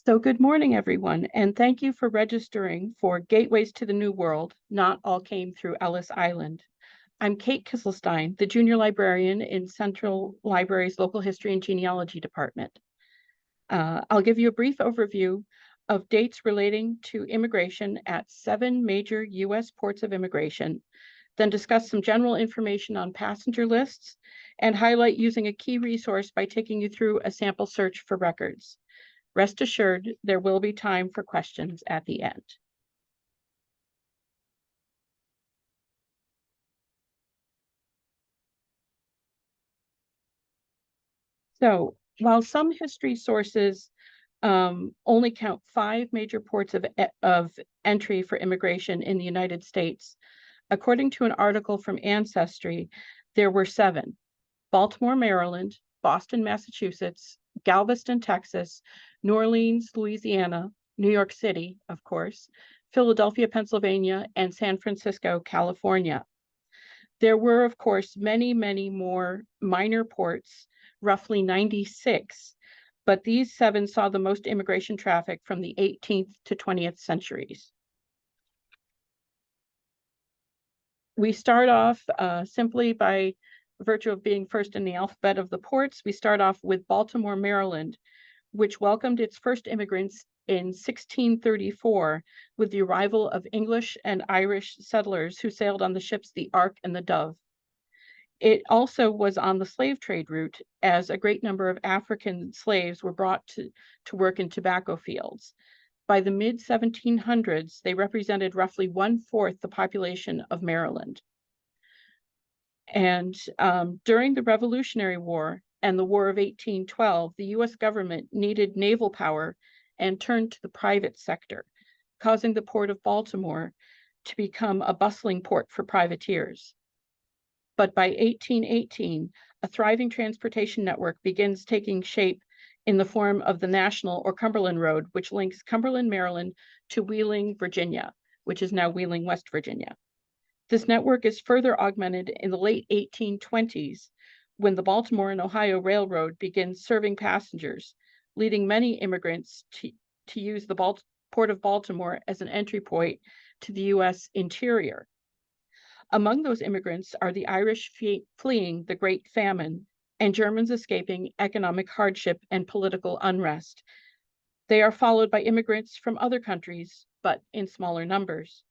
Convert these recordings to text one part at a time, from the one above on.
So good morning, everyone, and thank you for registering for Gateways to the New World. Not all came through Ellis Island. I'm Kate Kisselstein, the junior librarian in Central Library's Local History and Genealogy Department. I'll give you a brief overview of dates relating to immigration at 7 major U.S. ports of immigration, then discuss some general information on passenger lists, and highlight using a key resource by taking you through a sample search for records. Rest assured, there will be time for questions at the end. So while some history sources only count 5 major ports of entry for immigration in the United States, according to an article from Ancestry, there were 7: Baltimore, Maryland; Boston, Massachusetts; Galveston, Texas; New Orleans, Louisiana; New York City, of course; Philadelphia, Pennsylvania; and San Francisco, California. There were, of course, many, many more minor ports, roughly 96, but these 7 saw the most immigration traffic from the 18th to 20th centuries. We start off simply by virtue of being first in the alphabet of the ports. We start off with Baltimore, Maryland, which welcomed its first immigrants in 1634 with the arrival of English and Irish settlers who sailed on the ships the Ark and the Dove. It also was on the slave trade route, as a great number of African slaves were brought to work in tobacco fields. By the mid-1700s, they represented roughly 1/4 the population of Maryland. And during the Revolutionary War and the War of 1812, the U.S. government needed naval power and turned to the private sector, causing the port of Baltimore to become a bustling port for privateers. But by 1818, a thriving transportation network begins taking shape in the form of the National or Cumberland Road, which links Cumberland, Maryland to Wheeling, Virginia, which is now Wheeling, West Virginia. This network is further augmented in the late 1820s when the Baltimore and Ohio Railroad begins serving passengers, leading many immigrants to use the Port of Baltimore as an entry point to the U.S. interior. Among those immigrants are the Irish fleeing the Great Famine and Germans escaping economic hardship and political unrest. They are followed by immigrants from other countries, but in smaller numbers.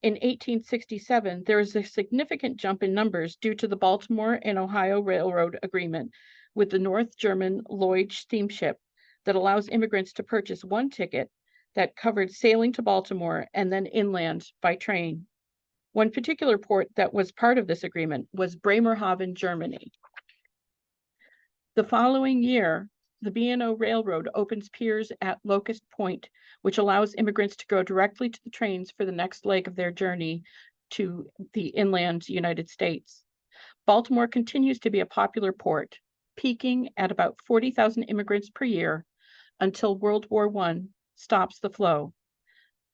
In 1867, there is a significant jump in numbers due to the Baltimore and Ohio Railroad Agreement with the North German Lloyd steamship that allows immigrants to purchase one ticket that covered sailing to Baltimore and then inland by train. One particular port that was part of this agreement was Bremerhaven, Germany. The following year, the B&O Railroad opens piers at Locust Point, which allows immigrants to go directly to the trains for the next leg of their journey to the inland United States. Baltimore continues to be a popular port, peaking at about 40,000 immigrants per year until World War I stops the flow,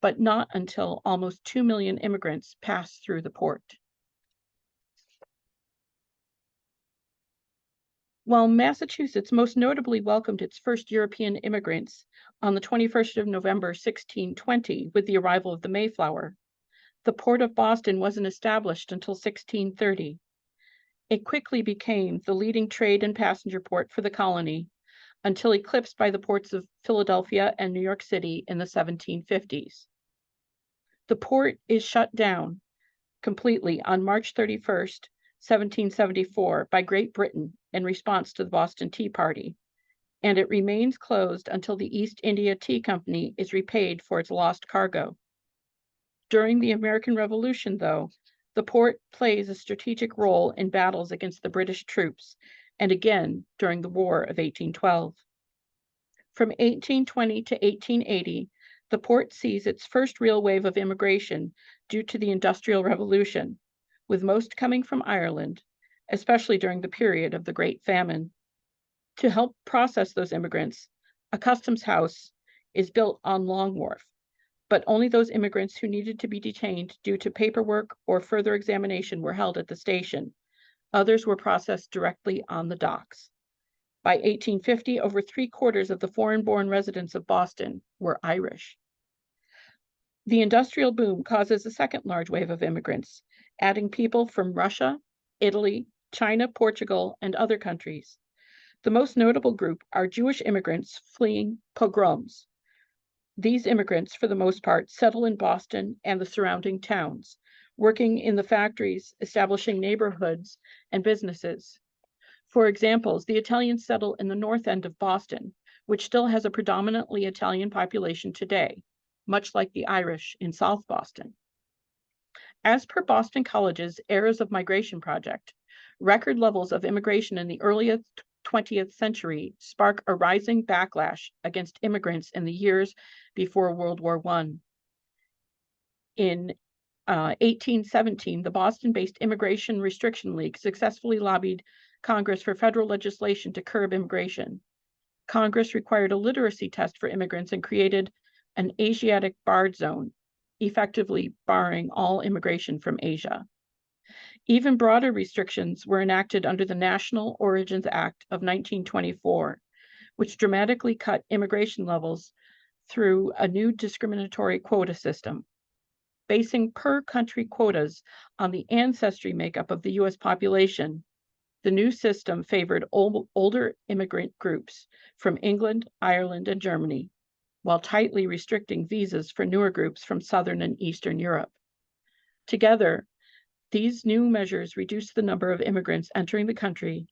but not until almost 2 million immigrants pass through the port. While Massachusetts most notably welcomed its first European immigrants on the 21st of November, 1620, with the arrival of the Mayflower, the port of Boston wasn't established until 1630. It quickly became the leading trade and passenger port for the colony until eclipsed by the ports of Philadelphia and New York City in the 1750s. The port is shut down completely on March 31st, 1774, by Great Britain in response to the Boston Tea Party, and it remains closed until the East India Tea Company is repaid for its lost cargo. During the American Revolution, though, the port plays a strategic role in battles against the British troops, and again during the War of 1812. From 1820 to 1880, the port sees its first real wave of immigration due to the Industrial Revolution, with most coming from Ireland, especially during the period of the Great Famine. To help process those immigrants, a customs house is built on Long Wharf, but only those immigrants who needed to be detained due to paperwork or further examination were held at the station. Others were processed directly on the docks. By 1850, over 3/4 of the foreign-born residents of Boston were Irish. The industrial boom causes a second large wave of immigrants, adding people from Russia, Italy, China, Portugal, and other countries. The most notable group are Jewish immigrants fleeing pogroms. These immigrants, for the most part, settle in Boston and the surrounding towns, working in the factories, establishing neighborhoods and businesses. For examples, the Italians settle in the north end of Boston, which still has a predominantly Italian population today, much like the Irish in South Boston. As per Boston College's Eras of Migration project, record levels of immigration in the earliest 20th century spark a rising backlash against immigrants in the years before World War I. In 1817, the Boston-based Immigration Restriction League successfully lobbied Congress for federal legislation to curb immigration. Congress required a literacy test for immigrants and created an Asiatic barred zone, effectively barring all immigration from Asia. Even broader restrictions were enacted under the National Origins Act of 1924, which dramatically cut immigration levels through a new discriminatory quota system. Basing per-country quotas on the ancestry makeup of the U.S. population, the new system favored older immigrant groups from England, Ireland, and Germany, while tightly restricting visas for newer groups from Southern and Eastern Europe. Together, these new measures reduced the number of immigrants entering the country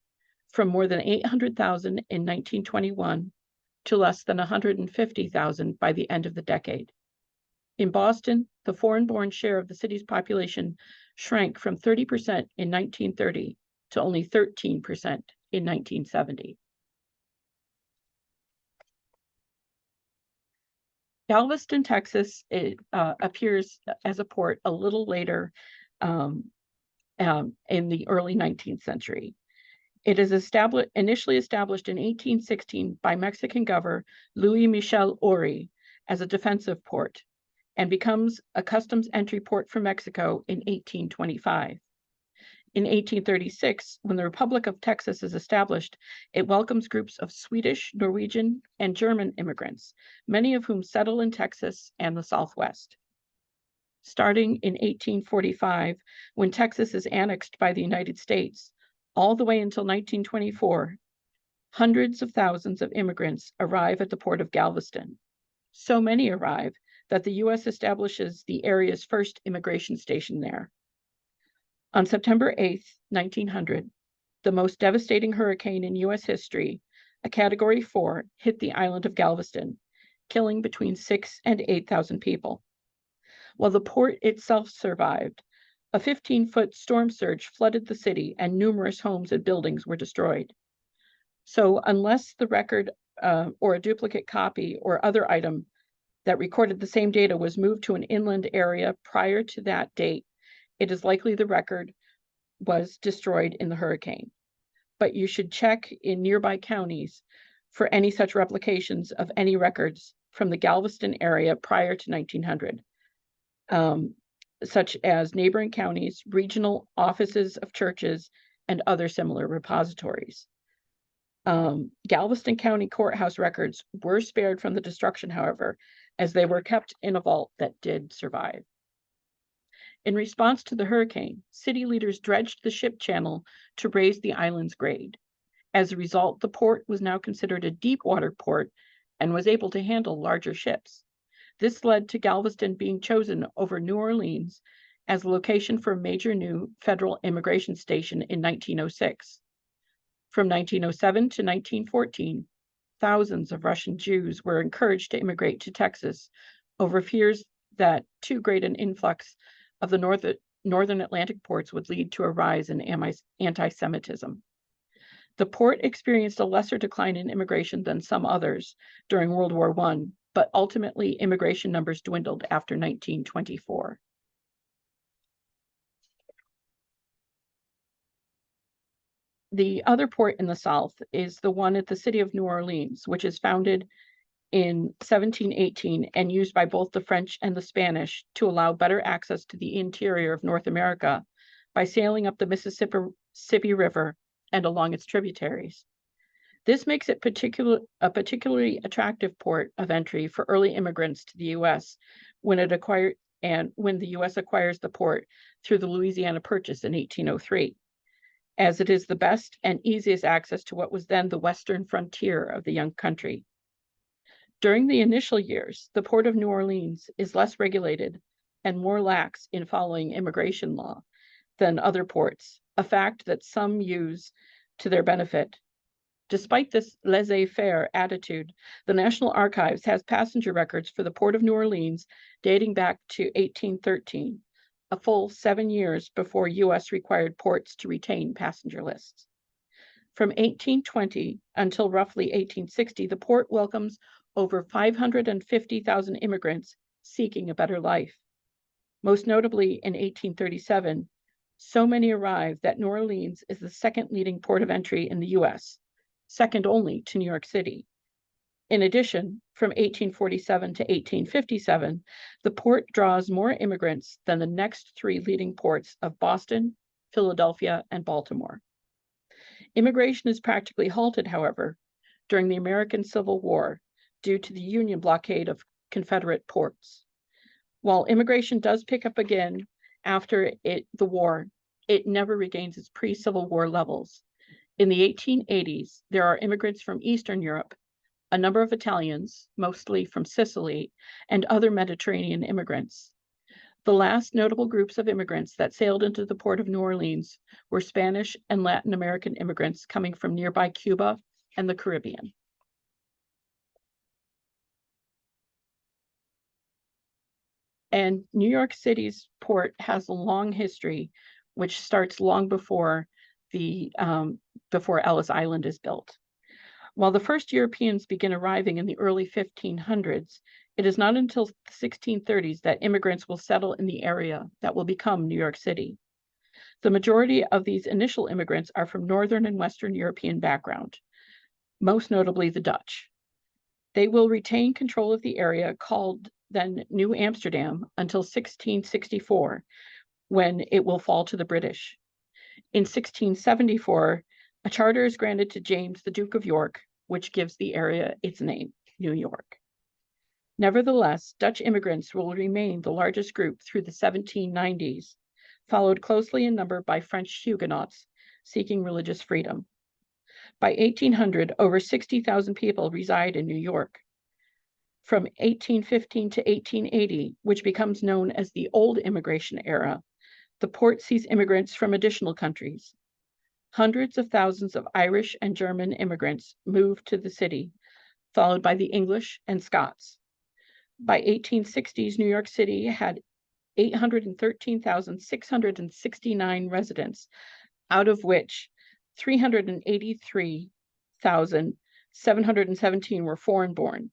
from more than 800,000 in 1921 to less than 150,000 by the end of the decade. In Boston, the foreign-born share of the city's population shrank from 30% in 1930 to only 13% in 1970. Galveston, Texas, appears as a port a little later in the early 19th century. It is initially established in 1816 by Mexican governor Louis Michel Ory as a defensive port and becomes a customs entry port for Mexico in 1825. In 1836, when the Republic of Texas is established, it welcomes groups of Swedish, Norwegian, and German immigrants, many of whom settle in Texas and the Southwest. Starting in 1845, when Texas is annexed by the United States, all the way until 1924, hundreds of thousands of immigrants arrive at the port of Galveston. So many arrive that the U.S. establishes the area's first immigration station there. On September 8, 1900, the most devastating hurricane in U.S. history, a Category 4, hit the island of Galveston, killing between 6,000 and 8,000 people. While the port itself survived, a 15-foot storm surge flooded the city and numerous homes and buildings were destroyed. So unless the record or a duplicate copy or other item that recorded the same data was moved to an inland area prior to that date, it is likely the record was destroyed in the hurricane. But you should check in nearby counties for any such replications of any records from the Galveston area prior to 1900, such as neighboring counties, regional offices of churches, and other similar repositories. Galveston County courthouse records were spared from the destruction, however, as they were kept in a vault that did survive. In response to the hurricane, city leaders dredged the ship channel to raise the island's grade. As a result, the port was now considered a deep water port and was able to handle larger ships. This led to Galveston being chosen over New Orleans as a location for a major new federal immigration station in 1906. From 1907 to 1914, thousands of Russian Jews were encouraged to immigrate to Texas over fears that too great an influx of the northern Atlantic ports would lead to a rise in anti-Semitism. The port experienced a lesser decline in immigration than some others during World War I, but ultimately immigration numbers dwindled after 1924. The other port in the South is the one at the city of New Orleans, which is founded in 1718 and used by both the French and the Spanish to allow better access to the interior of North America by sailing up the Mississippi River and along its tributaries. This makes it a particularly attractive port of entry for early immigrants to the U.S. when the U.S. acquires the port through the Louisiana Purchase in 1803, as it is the best and easiest access to what was then the western frontier of the young country. During the initial years, the Port of New Orleans is less regulated and more lax in following immigration law than other ports, a fact that some use to their benefit. Despite this laissez-faire attitude, the National Archives has passenger records for the Port of New Orleans dating back to 1813, a full 7 years before U.S. required ports to retain passenger lists. From 1820 until roughly 1860, the port welcomes over 550,000 immigrants seeking a better life. Most notably in 1837, so many arrived that New Orleans is the second leading port of entry in the U.S., second only to New York City. In addition, from 1847 to 1857, the port draws more immigrants than the next three leading ports of Boston, Philadelphia, and Baltimore. Immigration is practically halted, however, during the American Civil War due to the Union blockade of Confederate ports. While immigration does pick up again after the war, it never regains its pre-Civil War levels. In the 1880s, there are immigrants from Eastern Europe, a number of Italians, mostly from Sicily, and other Mediterranean immigrants. The last notable groups of immigrants that sailed into the port of New Orleans were Spanish and Latin American immigrants coming from nearby Cuba and the Caribbean. And New York City's port has a long history, which starts long before Ellis Island is built. While the first Europeans begin arriving in the early 1500s, it is not until the 1630s that immigrants will settle in the area that will become New York City. The majority of these initial immigrants are from Northern and Western European background, most notably the Dutch. They will retain control of the area called then New Amsterdam until 1664, when it will fall to the British. In 1674, a charter is granted to James, the Duke of York, which gives the area its name, New York. Nevertheless, Dutch immigrants will remain the largest group through the 1790s, followed closely in number by French Huguenots seeking religious freedom. By 1800, over 60,000 people reside in New York. From 1815 to 1880, which becomes known as the Old Immigration Era, the port sees immigrants from additional countries. Hundreds of thousands of Irish and German immigrants moved to the city, followed by the English and Scots. By 1860s, New York City had 813,669 residents, out of which 383,717 were foreign-born,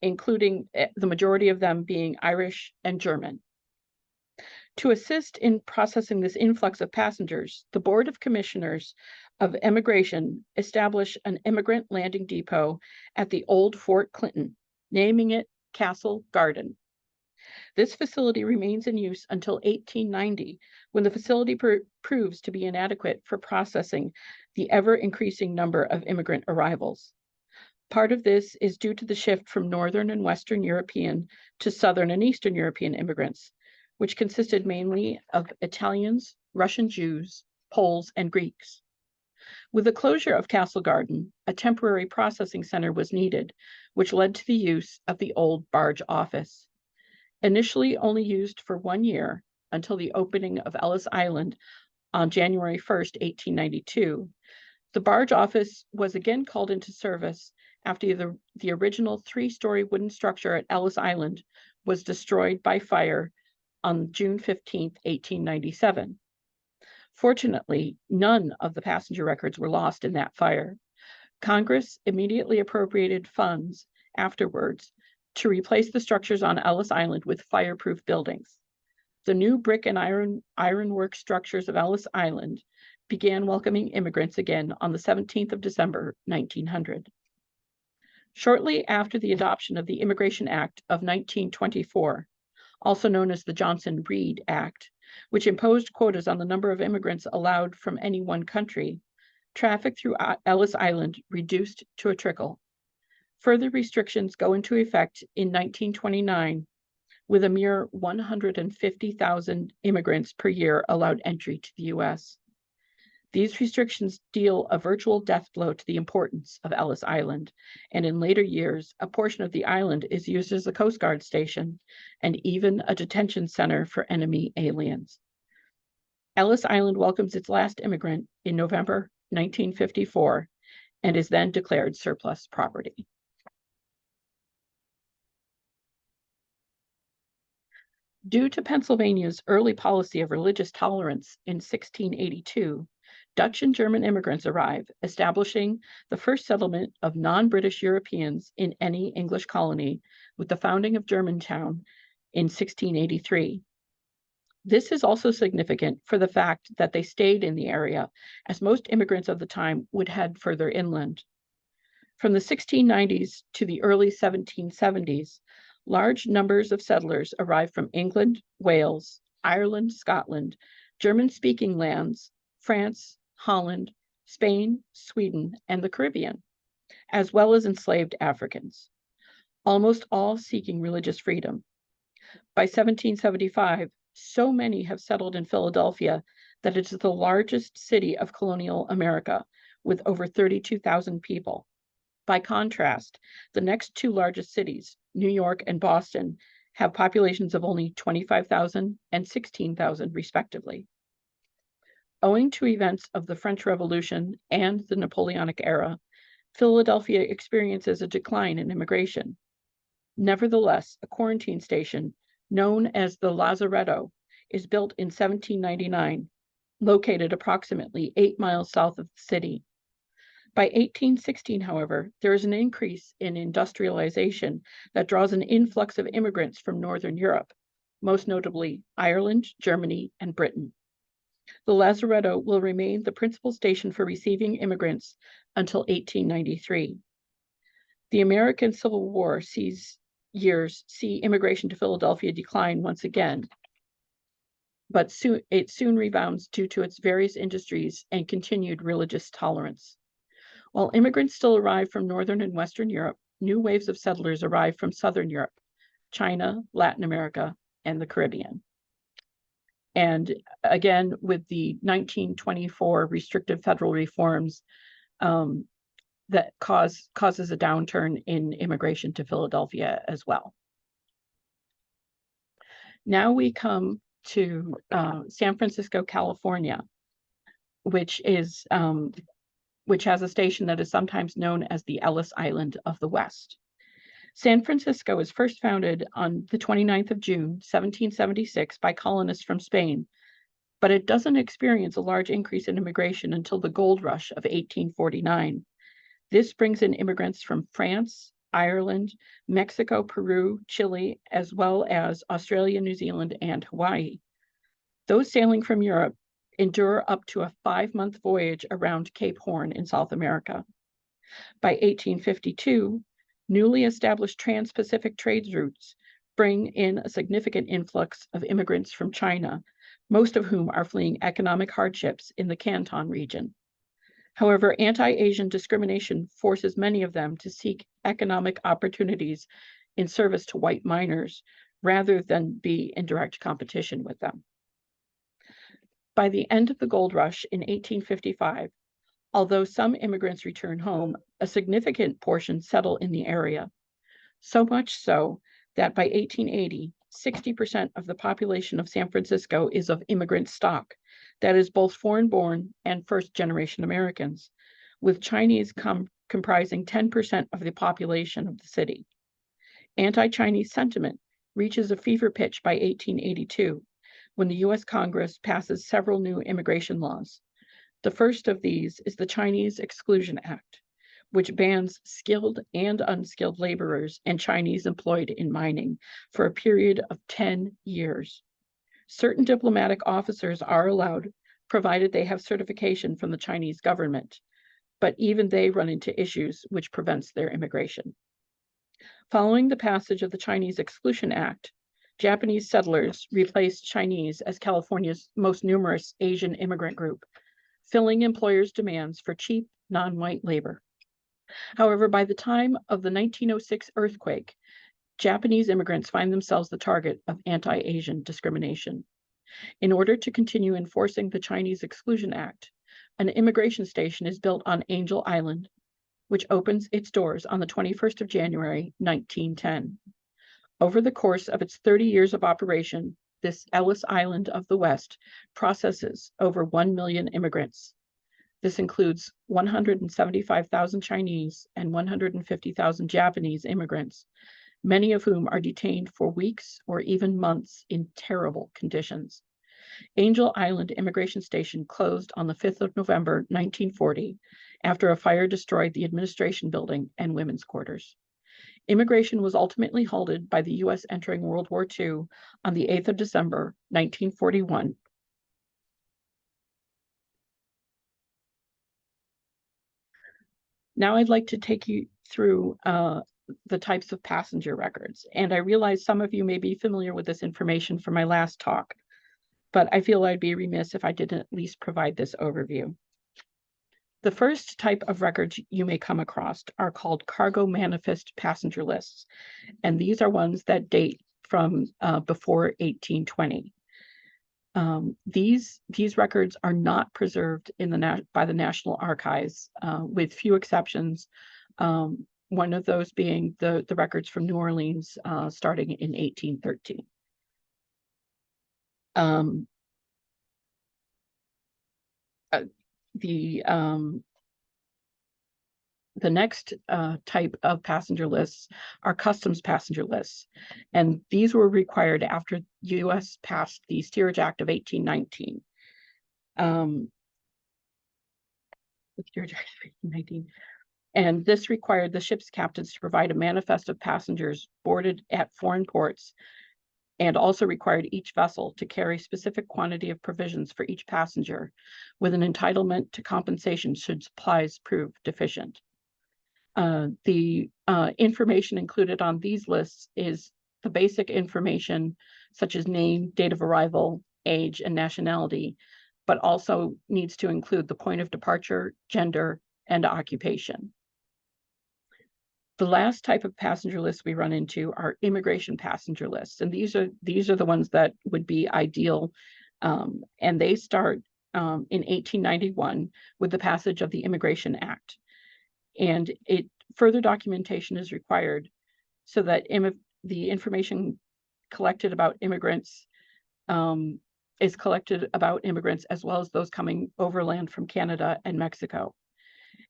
including the majority of them being Irish and German. To assist in processing this influx of passengers, the Board of Commissioners of Immigration established an immigrant landing depot at the old Fort Clinton, naming it Castle Garden. This facility remains in use until 1890, when the facility proves to be inadequate for processing the ever-increasing number of immigrant arrivals. Part of this is due to the shift from Northern and Western European to Southern and Eastern European immigrants, which consisted mainly of Italians, Russian Jews, Poles, and Greeks. With the closure of Castle Garden, a temporary processing center was needed, which led to the use of the old barge office. Initially only used for 1 year until the opening of Ellis Island on January 1st, 1892, the barge office was again called into service after the original 3-story wooden structure at Ellis Island was destroyed by fire on June 15, 1897. Fortunately, none of the passenger records were lost in that fire. Congress immediately appropriated funds afterwards to replace the structures on Ellis Island with fireproof buildings. The new brick and ironwork structures of Ellis Island began welcoming immigrants again on the 17th of December, 1900. Shortly after the adoption of the Immigration Act of 1924, also known as the Johnson-Reed Act, which imposed quotas on the number of immigrants allowed from any one country, traffic through Ellis Island reduced to a trickle. Further restrictions go into effect in 1929, with a mere 150,000 immigrants per year allowed entry to the U.S. These restrictions deal a virtual death blow to the importance of Ellis Island, and in later years, a portion of the island is used as a Coast Guard station and even a detention center for enemy aliens. Ellis Island welcomes its last immigrant in November 1954 and is then declared surplus property. Due to Pennsylvania's early policy of religious tolerance in 1682, Dutch and German immigrants arrive, establishing the first settlement of non-British Europeans in any English colony with the founding of Germantown in 1683. This is also significant for the fact that they stayed in the area, as most immigrants of the time would head further inland. From the 1690s to the early 1770s, large numbers of settlers arrived from England, Wales, Ireland, Scotland, German-speaking lands, France, Holland, Spain, Sweden, and the Caribbean, as well as enslaved Africans, almost all seeking religious freedom. By 1775, so many have settled in Philadelphia that it is the largest city of colonial America, with over 32,000 people. By contrast, the next two largest cities, New York and Boston, have populations of only 25,000 and 16,000 respectively. Owing to events of the French Revolution and the Napoleonic era, Philadelphia experiences a decline in immigration. Nevertheless, a quarantine station known as the Lazaretto is built in 1799, located approximately 8 miles south of the city. By 1816, however, there is an increase in industrialization that draws an influx of immigrants from Northern Europe, most notably Ireland, Germany, and Britain. The Lazaretto will remain the principal station for receiving immigrants until 1893. The American Civil War see immigration to Philadelphia decline once again, but it soon rebounds due to its various industries and continued religious tolerance. While immigrants still arrive from Northern and Western Europe, new waves of settlers arrive from Southern Europe, China, Latin America, and the Caribbean. And again, with the 1924 restrictive federal reforms, that causes a downturn in immigration to Philadelphia as well. Now we come to San Francisco, California, which has a station that is sometimes known as the Ellis Island of the West. San Francisco was first founded on the 29th of June, 1776 by colonists from Spain, but it doesn't experience a large increase in immigration until the gold rush of 1849. This brings in immigrants from France, Ireland, Mexico, Peru, Chile, as well as Australia, New Zealand, and Hawaii. Those sailing from Europe endure up to a 5-month voyage around Cape Horn in South America. By 1852, newly established trans-Pacific trade routes bring in a significant influx of immigrants from China, most of whom are fleeing economic hardships in the Canton region. However, anti-Asian discrimination forces many of them to seek economic opportunities in service to white miners rather than be in direct competition with them. By the end of the gold rush in 1855, although some immigrants return home, a significant portion settle in the area. So much so that by 1880, 60% of the population of San Francisco is of immigrant stock, that is both foreign-born and first-generation Americans, with Chinese comprising 10% of the population of the city. Anti-Chinese sentiment reaches a fever pitch by 1882, when the U.S. Congress passes several new immigration laws. The first of these is the Chinese Exclusion Act, which bans skilled and unskilled laborers and Chinese employed in mining for a period of 10 years. Certain diplomatic officers are allowed, provided they have certification from the Chinese government, but even they run into issues which prevents their immigration. Following the passage of the Chinese Exclusion Act, Japanese settlers replaced Chinese as California's most numerous Asian immigrant group. filling employers' demands for cheap, non-white labor. However, by the time of the 1906 earthquake, Japanese immigrants find themselves the target of anti-Asian discrimination. In order to continue enforcing the Chinese Exclusion Act, an immigration station is built on Angel Island, which opens its doors on the 21st of January, 1910. Over the course of its 30 years of operation, this Ellis Island of the West processes over 1 million immigrants. This includes 175,000 Chinese and 150,000 Japanese immigrants, many of whom are detained for weeks or even months in terrible conditions. Angel Island Immigration Station closed on the 5th of November, 1940, after a fire destroyed the administration building and women's quarters. Immigration was ultimately halted by the U.S. entering World War II on the 8th of December, 1941. Now I'd like to take you through the types of passenger records. And I realize some of you may be familiar with this information from my last talk, but I feel I'd be remiss if I didn't at least provide this overview. The first type of records you may come across are called cargo manifest passenger lists, and these are ones that date from before 1820. These records are not preserved by the National Archives, with few exceptions. One of those being the records from New Orleans, starting in 1813. The next type of passenger lists are customs passenger lists, and these were required after the U.S. passed the Steerage Act of 1819. The Steerage Act of 1819. And this required the ship's captains to provide a manifest of passengers boarded at foreign ports, and also required each vessel to carry specific quantity of provisions for each passenger, with an entitlement to compensation should supplies prove deficient. The information included on these lists is the basic information such as name, date of arrival, age, and nationality, but also needs to include the point of departure, gender, and occupation. The last type of passenger list we run into are immigration passenger lists, and these are the ones that would be ideal, and they start in 1891 with the passage of the Immigration Act, and further documentation is required so that the information collected about immigrants is collected about immigrants as well as those coming overland from Canada and Mexico.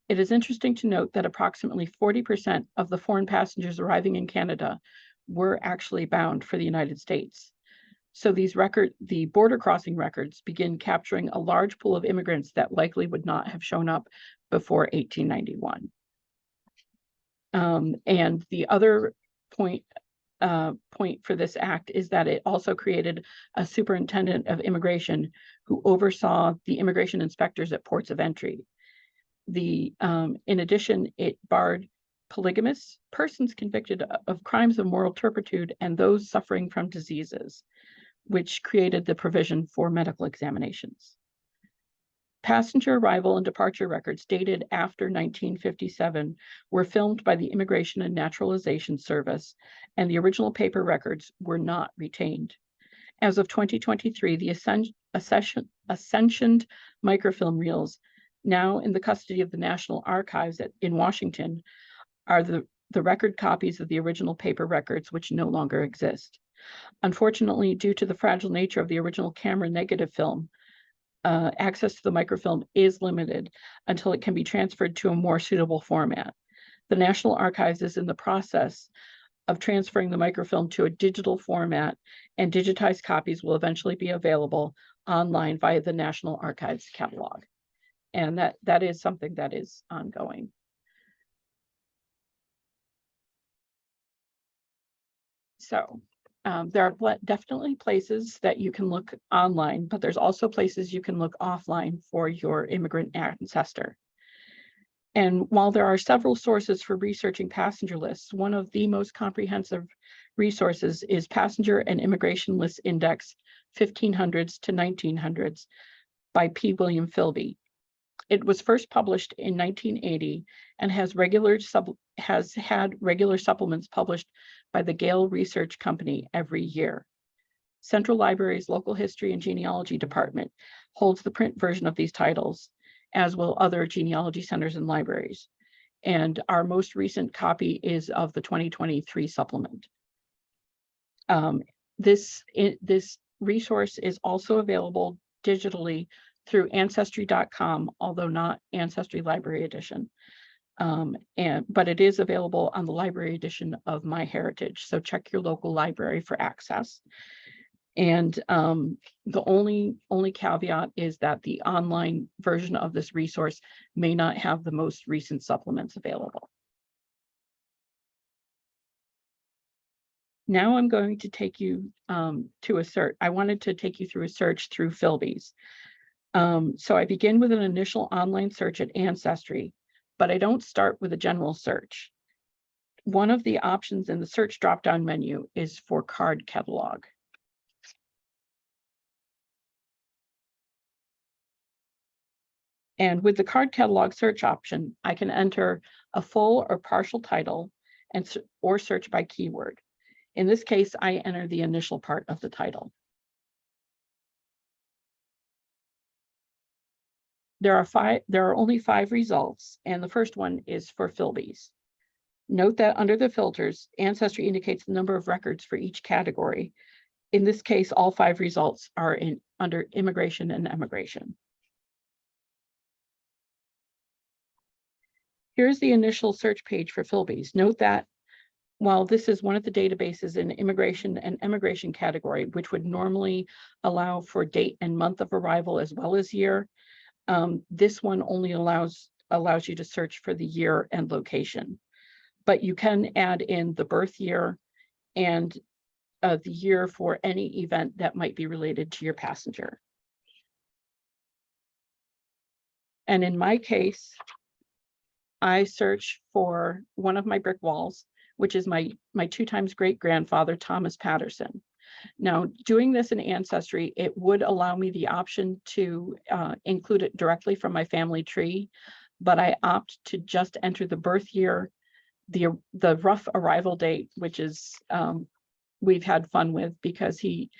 It is interesting to note that approximately 40% of the foreign passengers arriving in Canada were actually bound for the United States. So the border crossing records begin capturing a large pool of immigrants that likely would not have shown up before 1891. And the other point for this act is that it also created a superintendent of immigration who oversaw the immigration inspectors at ports of entry. In addition, it barred polygamists, persons convicted of crimes of moral turpitude, and those suffering from diseases, which created the provision for medical examinations. Passenger arrival and departure records dated after 1957 were filmed by the Immigration and Naturalization Service, and the original paper records were not retained. As of 2023, the accessioned microfilm reels, now in the custody of the National Archives in Washington, are the record copies of the original paper records, which no longer exist. Unfortunately, due to the fragile nature of the original camera negative film, access to the microfilm is limited until it can be transferred to a more suitable format. The National Archives is in the process of transferring the microfilm to a digital format, and digitized copies will eventually be available online via the National Archives catalog. And that is something that is ongoing. So there are definitely places that you can look online, but there's also places you can look offline for your immigrant ancestor. And while there are several sources for researching passenger lists, one of the most comprehensive resources is Passenger and Immigration List Index 1500s to 1900s by P. William Philby. It was first published in 1980 and has had regular supplements published by the Gale Research Company every year. Central Library's Local History and Genealogy Department holds the print version of these titles, as will other genealogy centers and libraries. And our most recent copy is of the 2023 supplement. This resource is also available digitally through Ancestry.com, although not Ancestry Library Edition. But it is available on the library edition of MyHeritage. So check your local library for access. And the only caveat is that the online version of this resource may not have the most recent supplements available. Now I'm going to take you to a search. I wanted to take you through a search through Philby's. So I begin with an initial online search at Ancestry, but I don't start with a general search. One of the options in the search drop-down menu is for card catalog. And with the card catalog search option, I can enter a full or partial title or search by keyword. In this case, I enter the initial part of the title. There are only 5 results, and the first one is for Philby's. Note that under the filters, Ancestry indicates the number of records for each category. In this case, all 5 results are under immigration and emigration. Here's the initial search page for Philby's. Note that while this is one of the databases in immigration and emigration category, which would normally allow for date and month of arrival as well as year, this one only allows you to search for the year and location. But you can add in the birth year and the year for any event that might be related to your passenger. And in my case, I search for one of my brick walls, which is my 2 times great-grandfather, Thomas Patterson. Now, doing this in Ancestry, it would allow me the option to include it directly from my family tree, but I opt to just enter the birth year, the rough arrival date, which is we've had fun with because he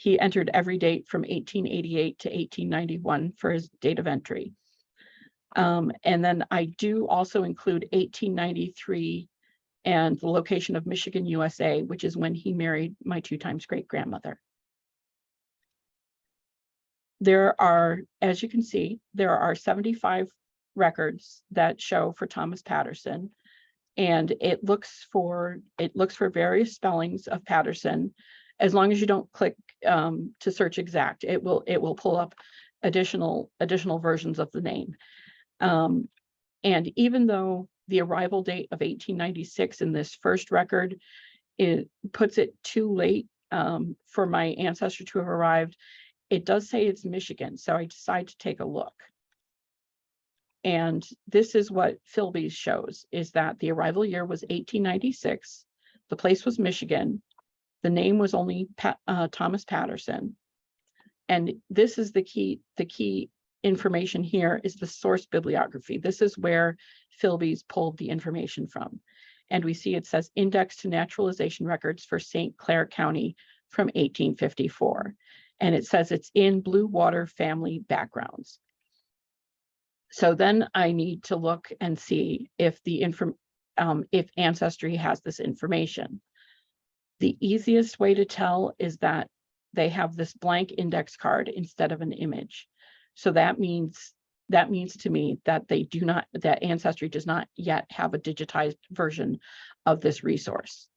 entered every date from 1888 to 1891 for his date of entry. And then I do also include 1893 and the location of Michigan, USA, which is when he married my 2 times great-grandmother. There are, as you can see, there are 75 records that show for Thomas Patterson, and it looks for various spellings of Patterson. As long as you don't click to search exact, it will pull up additional versions of the name. And even though the arrival date of 1896 in this first record, it puts it too late for my ancestor to have arrived, it does say it's Michigan, so I decide to take a look. And this is what Philby's shows, is that the arrival year was 1896, the place was Michigan, the name was only Thomas Patterson, and this is the key information here is the source bibliography. This is where Philby's pulled the information from. And we see it says Index to Naturalization Records for St. Clair County from 1854. And it says it's in Blue Water Family Backgrounds. So then I need to look and see if if Ancestry has this information. The easiest way to tell is that they have this blank index card instead of an image. So that means to me that that Ancestry does not yet have a digitized version of this resource.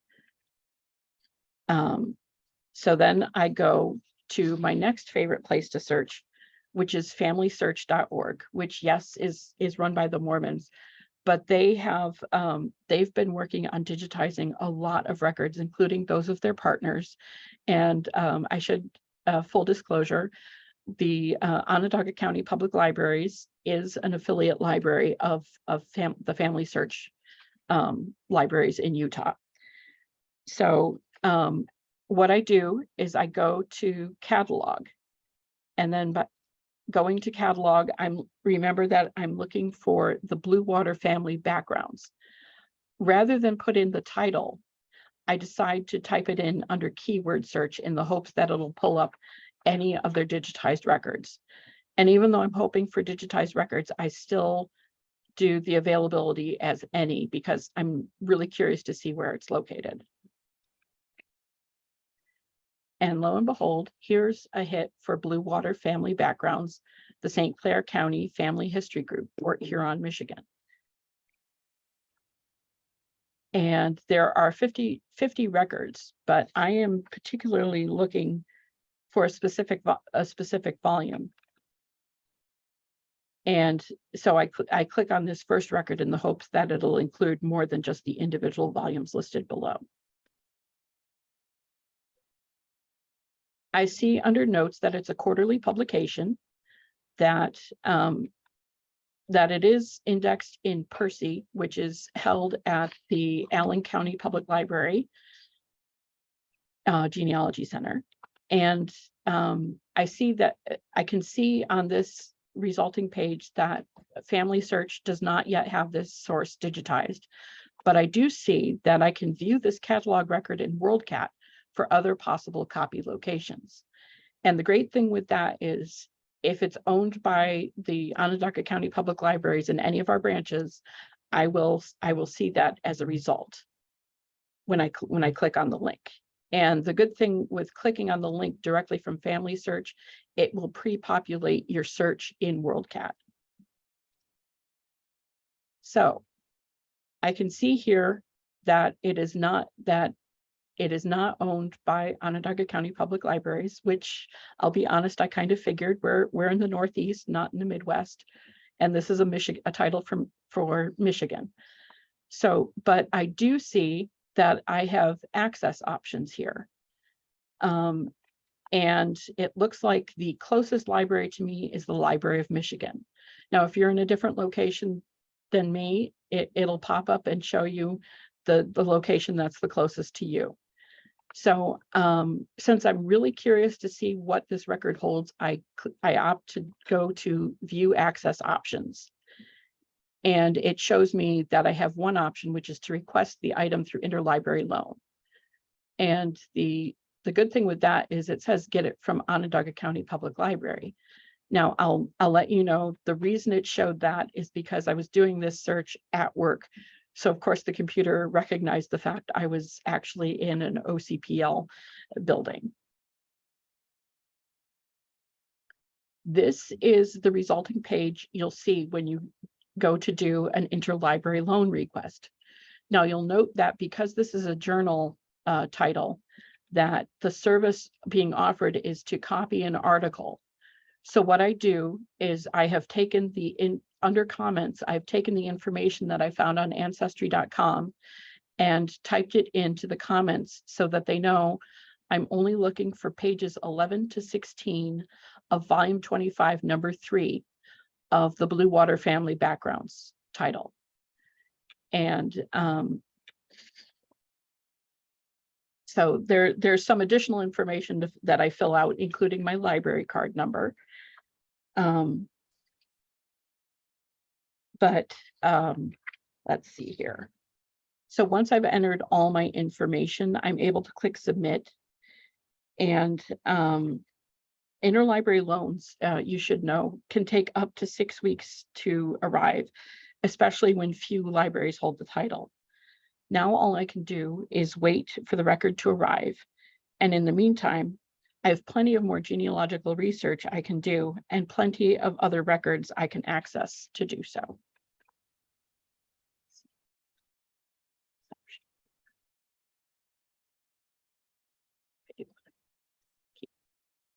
So then I go to my next favorite place to search, which is familysearch.org, which yes, is run by the Mormons, but they have they've been working on digitizing a lot of records, including those of their partners. And I should full disclosure, the Onondaga County Public Libraries is an affiliate library of the Family Search libraries in Utah. So what I do is I go to catalog, and then going to catalog, remember that I'm looking for the Blue Water family backgrounds. Rather than put in the title, I decide to type it in under keyword search in the hopes that it'll pull up any of their digitized records. And even though I'm hoping for digitized records, I still do the availability as any, because I'm really curious to see where it's located. And lo and behold, here's a hit for Blue Water family backgrounds, the St. Clair County Family History Group, Port Huron, Michigan. And there are 50 records, but I am particularly looking for a specific volume. And so I click on this first record in the hopes that it'll include more than just the individual volumes listed below. I see under notes that it's a quarterly publication, that it is indexed in Percy, which is held at the Allen County Public Library Genealogy Center. And I see that I can see on this resulting page that Family Search does not yet have this source digitized, but I do see that I can view this catalog record in WorldCat for other possible copy locations. And the great thing with that is, if it's owned by the Onondaga County Public Libraries in any of our branches, I will see that as a result when I click on the link. And the good thing with clicking on the link directly from Family Search, it will pre-populate your search in WorldCat. So I can see here that it is not owned by Onondaga County Public Libraries, which I'll be honest, I kind of figured we're in the Northeast, not in the Midwest. And this is a title for Michigan. So, but I do see that I have access options here. And it looks like the closest library to me is the Library of Michigan. Now, if you're in a different location than me, it'll pop up and show you the location that's the closest to you. So since I'm really curious to see what this record holds, I opt to go to View Access Options. And it shows me that I have one option, which is to request the item through interlibrary loan. And the good thing with that is it says get it from Onondaga County Public Library. Now, I'll let you know the reason it showed that is because I was doing this search at work. So of course the computer recognized the fact I was actually in an OCPL building. This is the resulting page you'll see when you go to do an interlibrary loan request. Now you'll note that because this is a journal title, that the service being offered is to copy an article. So what I do is I have taken under comments, I've taken the information that I found on ancestry.com and typed it into the comments so that they know I'm only looking for pages 11 to 16 of volume 25, number 3 of the Blue Water Family Backgrounds title. And so there's some additional information that I fill out, including my library card number. But let's see here. So once I've entered all my information, I'm able to click submit. And interlibrary loans, you should know, can take up to 6 weeks to arrive, especially when few libraries hold the title. Now all I can do is wait for the record to arrive. And in the meantime, I have plenty of more genealogical research I can do and plenty of other records I can access to do so.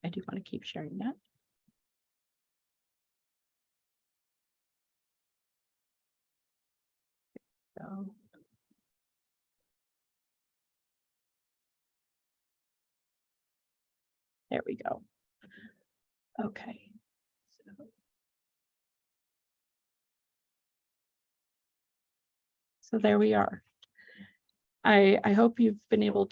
I do want to keep sharing that. So. There we go. Okay. So there we are. I hope you've been able